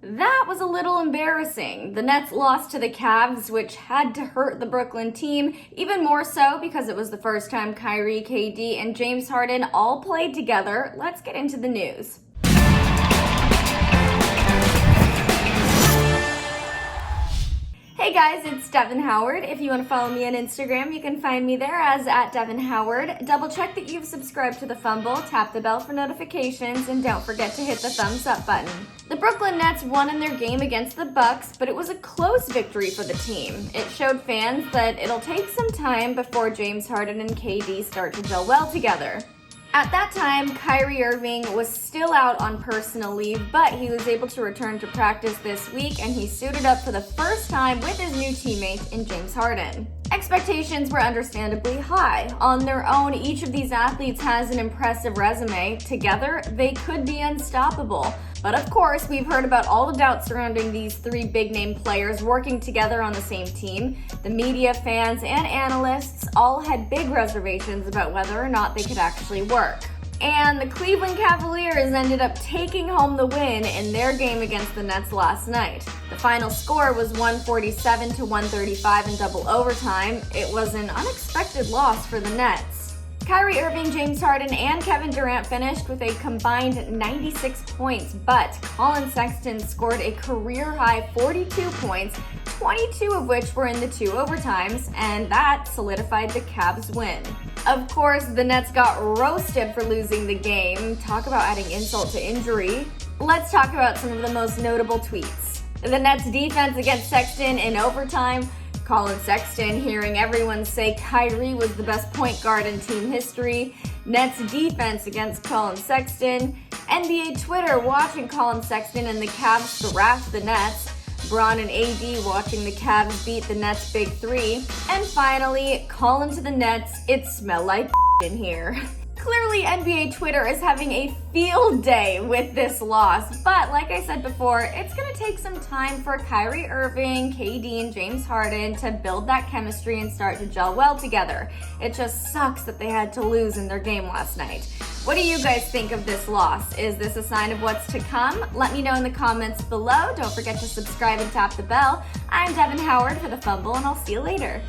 That was a little embarrassing. The Nets lost to the Cavs, which had to hurt the Brooklyn team, even more so because it was the first time Kyrie, KD, and James Harden all played together. Let's get into the news. Hey guys, it's Devin Howard. If you want to follow me on Instagram, you can find me there as @DevinHoward. Double check that you've subscribed to the Fumble, tap the bell for notifications, and don't forget to hit the thumbs up button. The Brooklyn Nets won in their game against the Bucks, but it was a close victory for the team. It showed fans that it'll take some time before James Harden and KD start to gel well together. At that time, Kyrie Irving was still out on personal leave, but he was able to return to practice this week, and he suited up for the first time with his new teammate in James Harden. Expectations were understandably high. On their own, each of these athletes has an impressive resume. Together, they could be unstoppable. But of course, we've heard about all the doubts surrounding these three big-name players working together on the same team. The media, fans, and analysts all had big reservations about whether or not they could actually work. And the Cleveland Cavaliers ended up taking home the win in their game against the Nets last night. The final score was 147 to 135 in double overtime. It was an unexpected loss for the Nets. Kyrie Irving, James Harden, and Kevin Durant finished with a combined 96 points, but Colin Sexton scored a career-high 42 points, 22 of which were in the two overtimes, and that solidified the Cavs' win. Of course, the Nets got roasted for losing the game. Talk about adding insult to injury. Let's talk about some of the most notable tweets. The Nets' defense against Sexton in overtime. Colin Sexton hearing everyone say Kyrie was the best point guard in team history. Nets defense against Colin Sexton. NBA Twitter watching Colin Sexton and the Cavs thrash the Nets. Bron and AD watching the Cavs beat the Nets' big three. And finally, calling to the Nets, it smell like in here. Clearly, NBA Twitter is having a field day with this loss, but like I said before, it's going to take some time for Kyrie Irving, KD, and James Harden to build that chemistry and start to gel well together. It just sucks that they had to lose in their game last night. What do you guys think of this loss? Is this a sign of what's to come? Let me know in the comments below. Don't forget to subscribe and tap the bell. I'm Devin Howard for The Fumble, and I'll see you later.